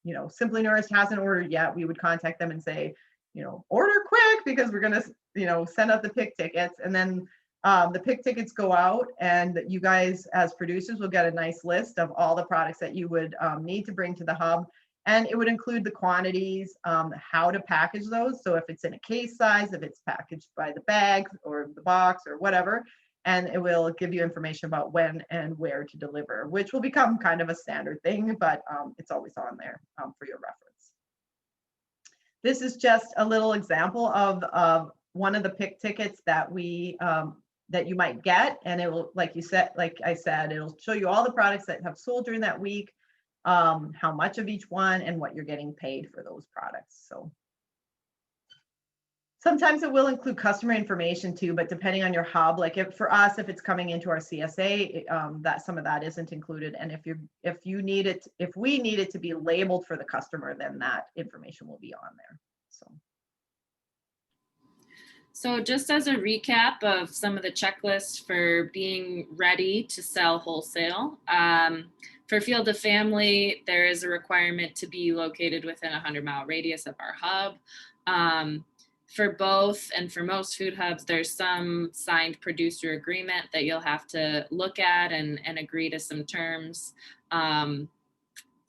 Speaker 3: you know, Simply Nourished hasn't ordered yet, we would contact them and say, you know, order quick because we're going to, you know, send out the pick tickets. And then the pick tickets go out and you guys as producers will get a nice list of all the products that you would need to bring to the hub. And it would include the quantities, how to package those. So if it's in a case size, if it's packaged by the bag or the box or whatever, and it will give you information about when and where to deliver, which will become kind of a standard thing, but it's always on there for your reference. This is just a little example of one of the pick tickets that we that you might get, and it will, like I said, it'll show you all the products that have sold during that week, how much of each one, and what you're getting paid for those products. So sometimes it will include customer information too, but depending on your hub, like for us, if it's coming into our CSA, that some of that isn't included. And if we need it to be labeled for the customer, then that information will be on there.
Speaker 2: So just as a recap of some of the checklists for being ready to sell wholesale, for Field to Family, there is a requirement to be located within a 100-mile radius of our hub. For both and for most food hubs, there's some signed producer agreement that you'll have to look at and agree to some terms.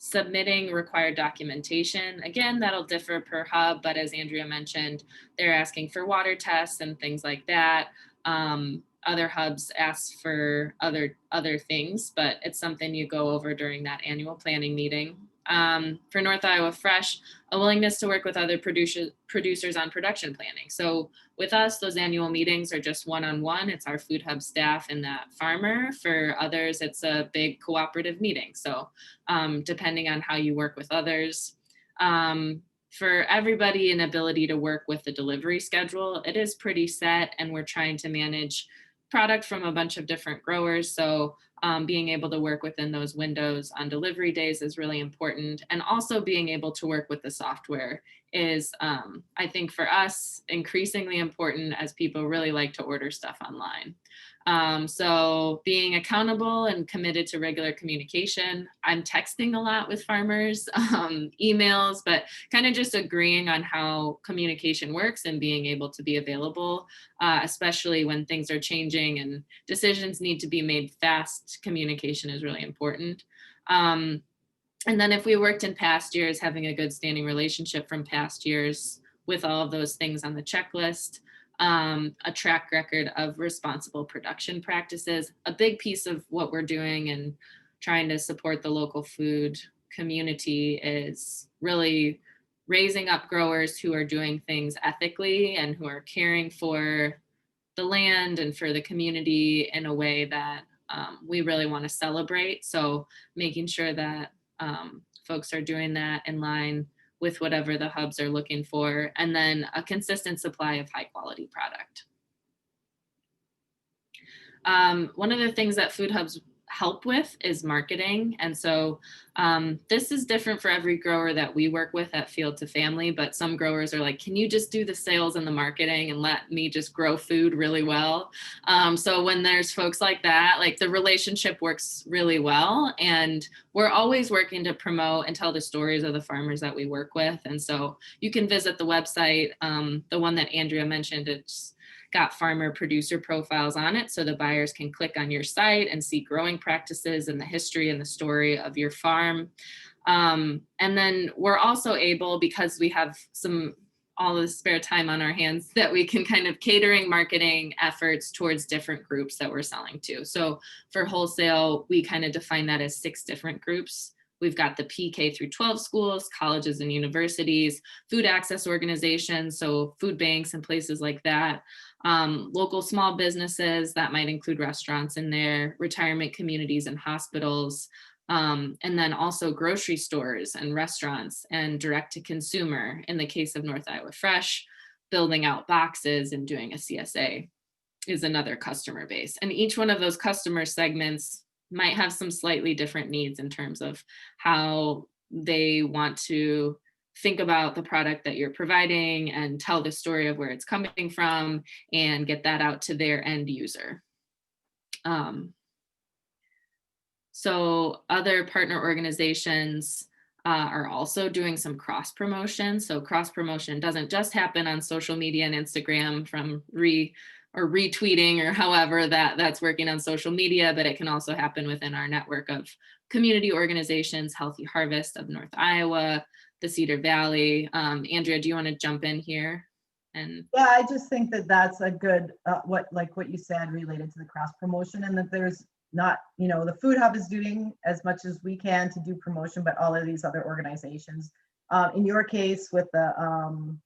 Speaker 2: Submitting required documentation. Again, that'll differ per hub, but as Andrea mentioned, they're asking for water tests and things like that. Other hubs ask for other things, but it's something you go over during that annual planning meeting. For North Iowa Fresh, a willingness to work with other producers on production planning. So with us, those annual meetings are just one-on-one. It's our food hub staff and that farmer. For others, it's a big cooperative meeting. So depending on how you work with others. For everybody, an ability to work with the delivery schedule. It is pretty set, and we're trying to manage product from a bunch of different growers. So being able to work within those windows on delivery days is really important. And also being able to work with the software is, I think for us, increasingly important as people really like to order stuff online. So being accountable and committed to regular communication. I'm texting a lot with farmers, emails, but kind of just agreeing on how communication works and being able to be available, especially when things are changing and decisions need to be made fast. Communication is really important. And then if we worked in past years, having a good standing relationship from past years with all of those things on the checklist. A track record of responsible production practices. A big piece of what we're doing and trying to support the local food community is really raising up growers who are doing things ethically and who are caring for the land and for the community in a way that we really want to celebrate. So making sure that folks are doing that in line with whatever the hubs are looking for, and then a consistent supply of high quality product. One of the things that food hubs help with is marketing. And so this is different for every grower that we work with at Field to Family, but some growers are like, can you just do the sales and the marketing and let me just grow food really well? So when there's folks like that, like the relationship works really well. And we're always working to promote and tell the stories of the farmers that we work with. And so you can visit the website, the one that Andrea mentioned. It's got farmer producer profiles on it, so the buyers can click on your site and see growing practices and the history and the story of your farm. And then we're also able, because we have all the spare time on our hands, that we can kind of catering marketing efforts towards different groups that we're selling to. So for wholesale, we kind of define that as 6 different groups. We've got the PK through 12 schools, colleges and universities, food access organizations, so food banks and places like that, local small businesses, that might include restaurants in there, retirement communities and hospitals, and then also grocery stores and restaurants and direct to consumer. In the case of North Iowa Fresh, building out boxes and doing a CSA is another customer base. And each one of those customer segments might have some slightly different needs in terms of how they want to think about the product that you're providing and tell the story of where it's coming from and get that out to their end user. So other partner organizations are also doing some cross promotion. So cross promotion doesn't just happen on social media and Instagram from retweeting or however that's working on social media, but it can also happen within our network of community organizations, Healthy Harvest of North Iowa, the Cedar Valley. Andrea, do you want to jump in here? And
Speaker 3: yeah, I just think that that's a good, what you said related to the cross promotion, and that there's not, the Food Hub is doing as much as we can to do promotion, but all of these other organizations, in your case with the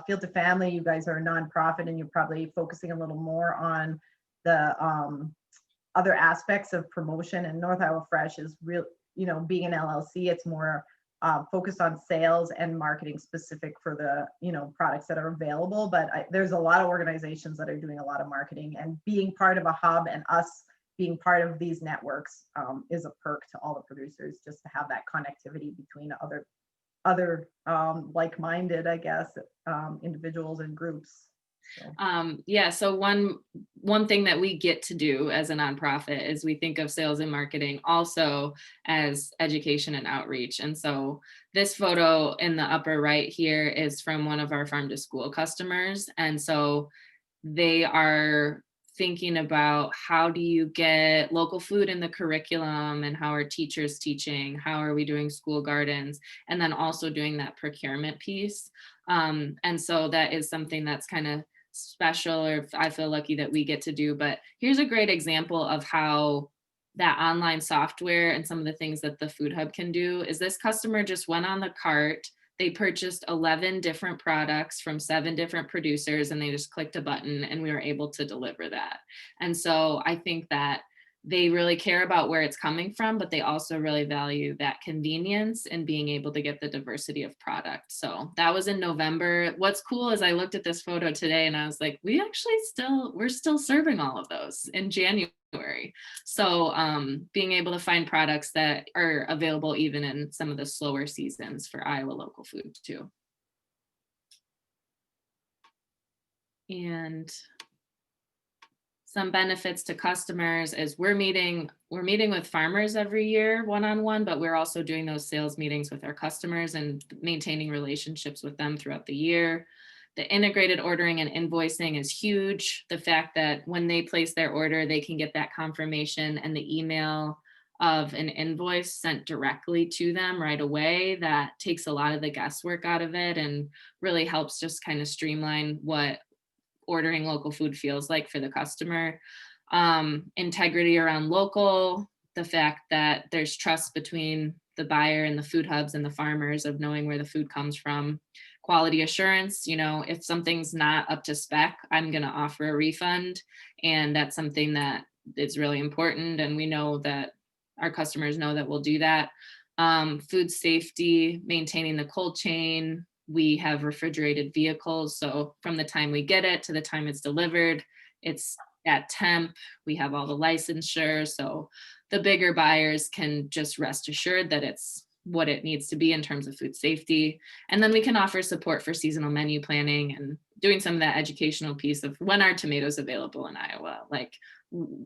Speaker 3: Field to Family, you guys are a nonprofit and you're probably focusing a little more on the other aspects of promotion, and North Iowa Fresh is real, being an LLC, it's more focused on sales and marketing specific for the products that are available. But there's a lot of organizations that are doing a lot of marketing, and being part of a hub and us being part of these networks is a perk to all the producers, just to have that connectivity between other like-minded, I guess, individuals and groups. So.
Speaker 2: Yeah, so one thing that we get to do as a nonprofit is we think of sales and marketing also as education and outreach. And so this photo in the upper right here is from one of our farm to school customers. And so they are thinking about, how do you get local food in the curriculum, and how are teachers teaching, how are we doing school gardens, and then also doing that procurement piece. And so that is something that's kind of special, or I feel lucky that we get to do. But here's a great example of how that online software and some of the things that the Food Hub can do is, this customer just went on the cart. They purchased 11 different products from 7 different producers, and they just clicked a button and we were able to deliver that. And so I think that they really care about where it's coming from, but they also really value that convenience and being able to get the diversity of product. So that was in November. What's cool is I looked at this photo today and I was like, we're still serving all of those in January. So being able to find products that are available even in some of the slower seasons for Iowa local food too. And some benefits to customers is we're meeting with farmers every year one-on-one, but we're also doing those sales meetings with our customers and maintaining relationships with them throughout the year. The integrated ordering and invoicing is huge. The fact that when they place their order, they can get that confirmation and the email of an invoice sent directly to them right away, that takes a lot of the guesswork out of it and really helps just kind of streamline what ordering local food feels like for the customer. Integrity around local, the fact that there's trust between the buyer and the food hubs and the farmers of knowing where the food comes from. Quality assurance, you know, if something's not up to spec, I'm going to offer a refund. And that's something that is really important. And we know that our customers know that we'll do that. Food safety, maintaining the cold chain. We have refrigerated vehicles. So from the time we get it to the time it's delivered, it's at temp. We have all the licensure. So the bigger buyers can just rest assured that it's what it needs to be in terms of food safety. And then we can offer support for seasonal menu planning and doing some of that educational piece of when are tomatoes available in Iowa? Like,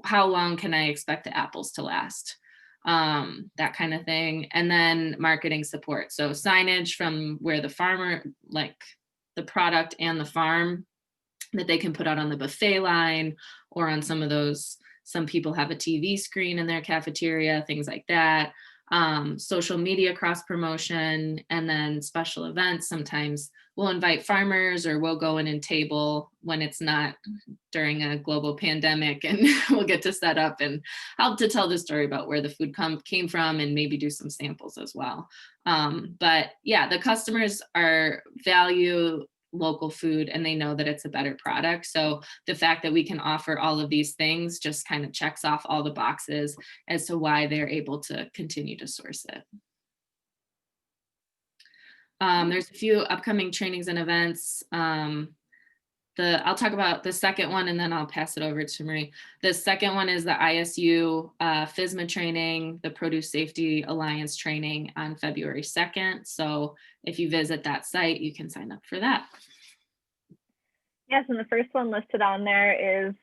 Speaker 2: how long can I expect the apples to last? That kind of thing. And then marketing support. So signage from where the farmer, like the product and the farm, that they can put out on the buffet line or on some of those, some people have a TV screen in their cafeteria, things like that. Social media cross promotion, and then special events. Sometimes we'll invite farmers, or we'll go in and table when it's not during a global pandemic, and we'll get to set up and help to tell the story about where the food came from, and maybe do some samples as well. But yeah, the customers value local food, and they know that it's a better product. So the fact that we can offer all of these things just kind of checks off all the boxes as to why they're able to continue to source it. There's a few upcoming trainings and events. I'll talk about the second one, and then I'll pass it over to Marie. The second one is the ISU FSMA training, the Produce Safety Alliance training on February 2nd. So if you visit that site, you can sign up for that.
Speaker 1: Yes, and the first one listed on there is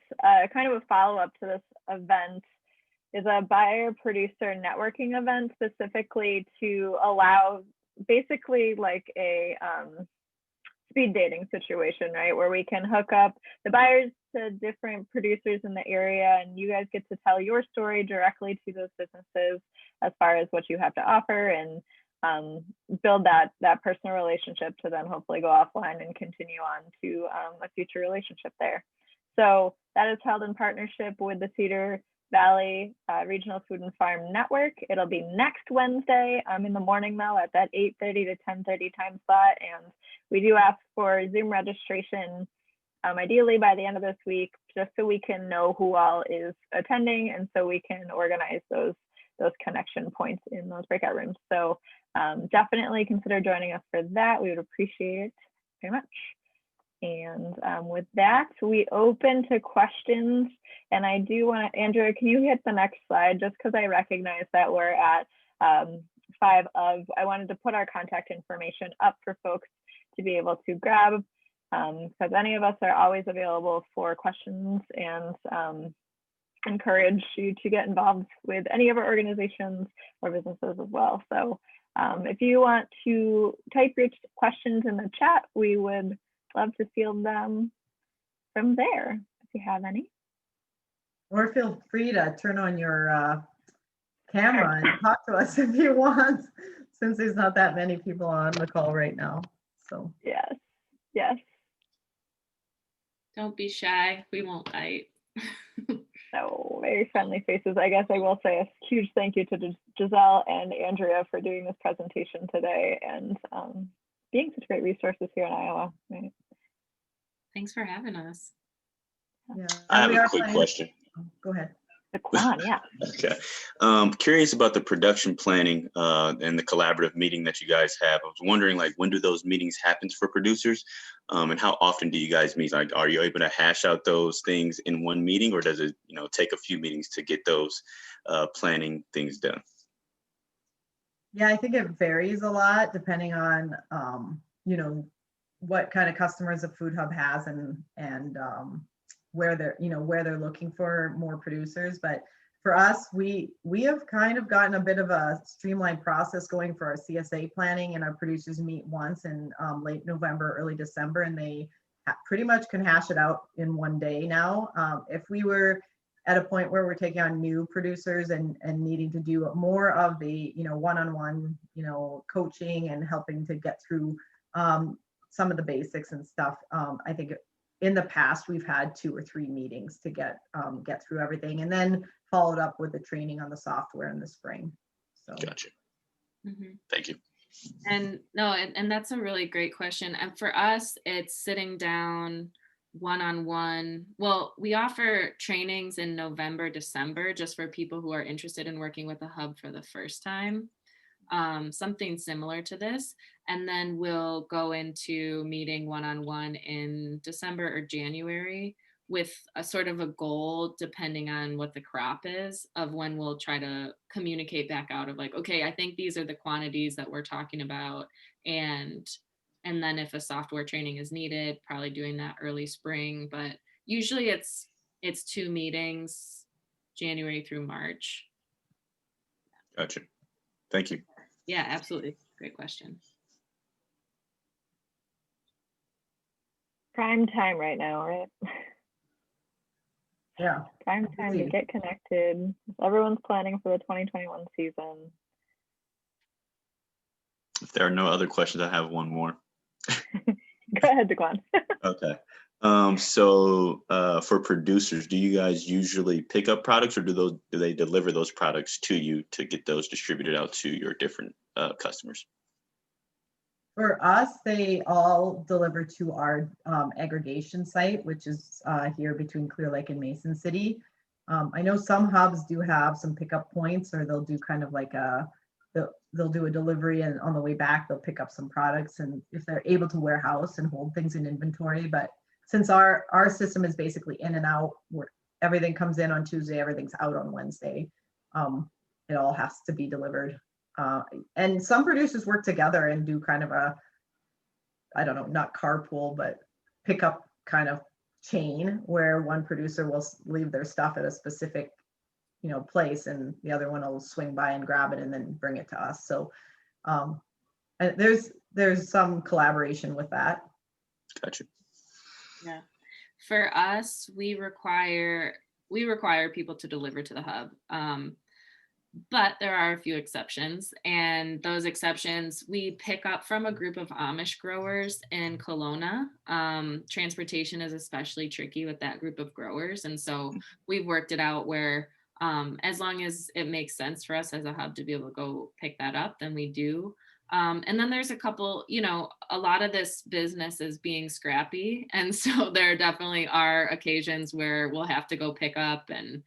Speaker 1: kind of a follow-up to this event, is a buyer-producer networking event specifically to allow basically like a speed dating situation, right? Where we can hook up the buyers to different producers in the area, and you guys get to tell your story directly to those businesses as far as what you have to offer, and build that personal relationship to then hopefully go offline and continue on to a future relationship there. So that is held in partnership with the Cedar Valley Regional Food and Farm Network. It'll be next Wednesday in the morning though, at that 8:30 to 10:30 time slot. And we do ask for Zoom registration, ideally by the end of this week, just so we can know who all is attending, and so we can organize those connection points in those breakout rooms. So definitely consider joining us for that. We would appreciate it very much. And with that, we open to questions. And I do want to, Andrea, can you hit the next slide? Just because I recognize that we're at 5 of, I wanted to put our contact information up for folks to be able to grab, because any of us are always available for questions, and encourage you to get involved with any of our organizations or businesses as well. So if you want to type your questions in the chat, we would love to field them from there if you have any.
Speaker 3: Or feel free to turn on your camera and talk to us if you want, since there's not that many people on the call right now. So
Speaker 1: yes, yes.
Speaker 2: Don't be shy. We won't bite.
Speaker 1: So very friendly faces. I guess I will say a huge thank you to Giselle and Andrea for doing this presentation today, and being such great resources here in Iowa. Right?
Speaker 2: Thanks for having us.
Speaker 3: yeah.
Speaker 4: I have a quick question.
Speaker 3: Go ahead.
Speaker 1: Yeah.
Speaker 4: Okay. Curious about the production planning and the collaborative meeting that you guys have. I was wondering, like, when do those meetings happen for producers? And how often do you guys meet? Like, are you able to hash out those things in one meeting, or does it, take a few meetings to get those planning things done?
Speaker 3: Yeah, I think it varies a lot depending on, what kind of customers a food hub has, and where they're looking for more producers. But for us, we have kind of gotten a bit of a streamlined process going for our CSA planning, and our producers meet once in late November, early December, and they pretty much can hash it out in one day now. If we were at a point where we're taking on new producers and needing to do more of the one-on-one coaching and helping to get through some of the basics and stuff, I think in the past we've had 2 or 3 meetings to get through everything, and then followed up with the training on the software in the spring. So
Speaker 4: Gotcha.
Speaker 2: Mhm.
Speaker 4: Thank you.
Speaker 2: And no, and that's a really great question. And for us, it's sitting down one-on-one. Well, we offer trainings in November, December, just for people who are interested in working with a hub for the first time. Something similar to this. And then we'll go into meeting one-on-one in December or January with a sort of a goal, depending on what the crop is, of when we'll try to communicate back out of like, okay, I think these are the quantities that we're talking about. And then if a software training is needed, probably doing that early spring. But usually it's 2 meetings, January through March.
Speaker 4: Gotcha. Thank you.
Speaker 2: Yeah, absolutely. Great question.
Speaker 1: Prime time right now, right?
Speaker 3: Yeah.
Speaker 1: Prime time to
Speaker 3: Agreed.
Speaker 1: get connected. Everyone's planning for the 2021 season.
Speaker 4: If there are no other questions, I have one more.
Speaker 1: Go ahead, Daquan.
Speaker 4: Okay. So for producers, do you guys usually pick up products, or do they deliver those products to you to get those distributed out to your different customers?
Speaker 3: For us, they all deliver to our aggregation site, which is here between Clear Lake and Mason City. I know some hubs do have some pickup points, or they'll do kind of like they'll do a delivery, and on the way back, they'll pick up some products, and if they're able to warehouse and hold things in inventory. But since our system is basically in and out, where everything comes in on Tuesday, everything's out on Wednesday, it all has to be delivered. And some producers work together and do kind of a, I don't know, not carpool, but pickup kind of chain, where one producer will leave their stuff at a specific, place, and the other one will swing by and grab it and then bring it to us. So and there's some collaboration with that.
Speaker 4: Gotcha.
Speaker 2: Yeah. For us, we require people to deliver to the hub. But there are a few exceptions, and those exceptions we pick up from a group of Amish growers in Kelowna. Transportation is especially tricky with that group of growers. And so we've worked it out where as long as it makes sense for us as a hub to be able to go pick that up, then we do. And then there's a couple, a lot of this business is being scrappy. And so there definitely are occasions where we'll have to go pick up, and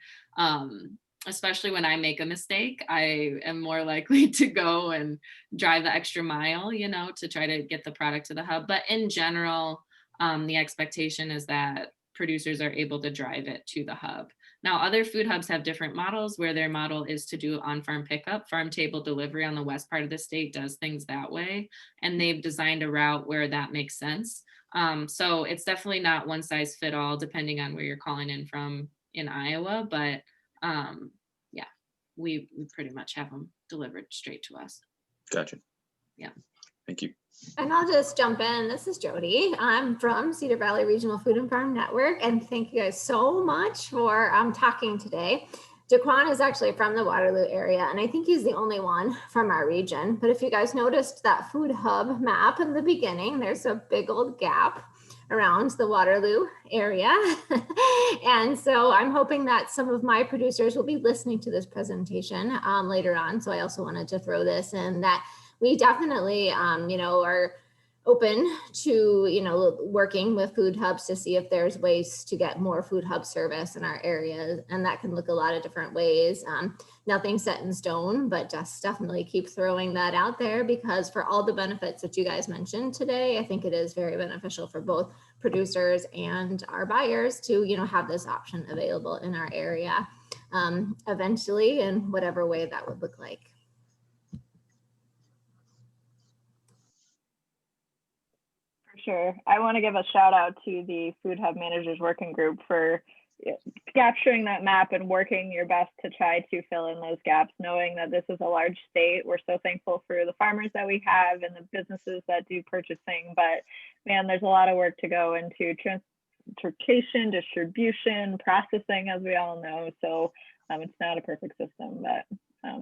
Speaker 2: especially when I make a mistake, I am more likely to go and drive the extra mile, to try to get the product to the hub. But in general, the expectation is that producers are able to drive it to the hub. Now, other food hubs have different models where their model is to do on-farm pickup. Farm table delivery on the west part of the state does things that way, and they've designed a route where that makes sense. So it's definitely not one size fit all, depending on where you're calling in from in Iowa, but yeah, we pretty much have them delivered straight to us.
Speaker 4: Gotcha.
Speaker 2: Yeah.
Speaker 4: Thank you.
Speaker 5: And I'll just jump in. This is Jody. I'm from Cedar Valley Regional Food and Farm Network, and thank you guys so much for talking today. Daquan is actually from the Waterloo area, and I think he's the only one from our region. But if you guys noticed that food hub map in the beginning, there's a big old gap around the Waterloo area. And so I'm hoping that some of my producers will be listening to this presentation later on. So I also wanted to throw this in that we definitely, are open to, working with food hubs to see if there's ways to get more food hub service in our area. And that can look a lot of different ways. Nothing set in stone, but just definitely keep throwing that out there, because for all the benefits that you guys mentioned today, I think it is very beneficial for both producers and our buyers to, have this option available in our area eventually, in whatever way that would look like.
Speaker 1: Sure. I want to give a shout out to the Food Hub Managers Working Group for capturing that map and working your best to try to fill in those gaps, knowing that this is a large state. We're so thankful for the farmers that we have and the businesses that do purchasing, but man, there's a lot of work to go into transportation, distribution, processing, as we all know. So it's not a perfect system, but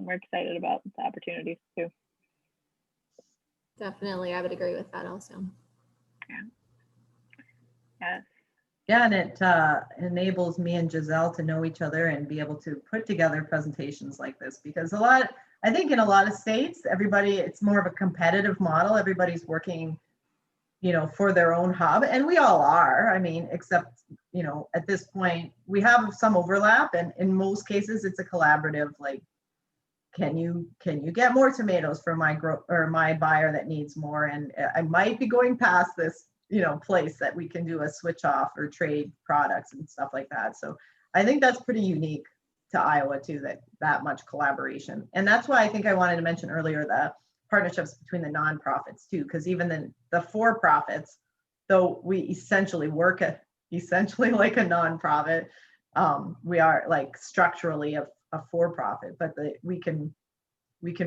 Speaker 1: we're excited about the opportunities too.
Speaker 5: Definitely, I would agree with that also.
Speaker 1: Yes.
Speaker 3: Yeah, and it enables me and Giselle to know each other and be able to put together presentations like this, because a lot I think in a lot of states, it's more of a competitive model. Everybody's working, for their own hub, and we all are. I mean, except, at this point, we have some overlap, and in most cases, it's a collaborative, like, can you get more tomatoes for my buyer that needs more? And I might be going past this, place that we can do a switch off or trade products and stuff like that. So I think that's pretty unique to Iowa too, that much collaboration. And that's why I think I wanted to mention earlier the partnerships between the nonprofits too, because even the for-profits, though we essentially work essentially like a nonprofit, we are like structurally a for-profit, but we can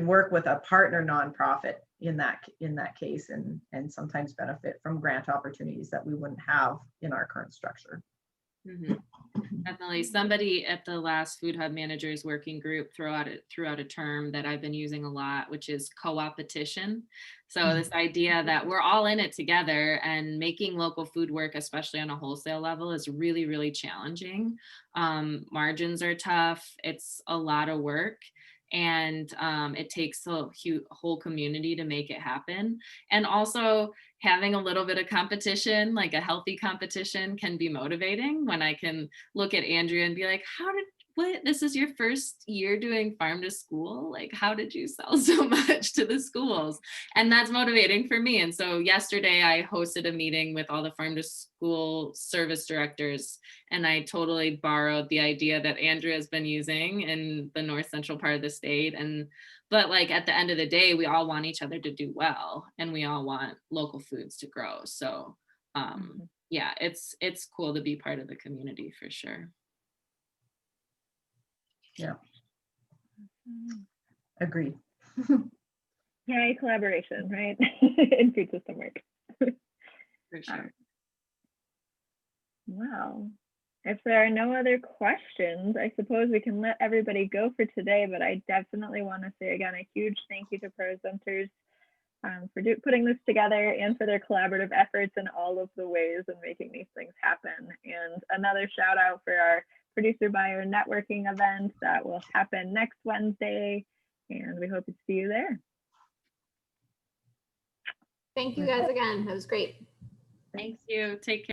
Speaker 3: work with a partner nonprofit in that case and sometimes benefit from grant opportunities that we wouldn't have in our current structure.
Speaker 2: Mm-hmm. Definitely. Somebody at the last Food Hub Managers Working Group threw out a term that I've been using a lot, which is co-opetition. So this idea that we're all in it together, and making local food work, especially on a wholesale level, is really, really challenging. Margins are tough. It's a lot of work. And it takes a whole community to make it happen. And also having a little bit of competition, like a healthy competition, can be motivating. When I can look at Andrea and be like, this is your first year doing farm to school? Like, how did you sell so much to the schools? And that's motivating for me. And so yesterday I hosted a meeting with all the farm to school service directors, and I totally borrowed the idea that Andrea's been using in the north central part of the state. But like at the end of the day, we all want each other to do well, and we all want local foods to grow. So yeah, it's cool to be part of the community for sure.
Speaker 3: Yeah. Agreed.
Speaker 1: Yay, collaboration, right? In food system work.
Speaker 2: For sure.
Speaker 1: Wow. If there are no other questions, I suppose we can let everybody go for today, but I definitely want to say again a huge thank you to presenters for putting this together, and for their collaborative efforts in all of the ways in making these things happen. And another shout out for our producer buyer networking event that will happen next Wednesday, and we hope to see you there.
Speaker 5: Thank you guys again. That was great.
Speaker 2: Thank you. Take care.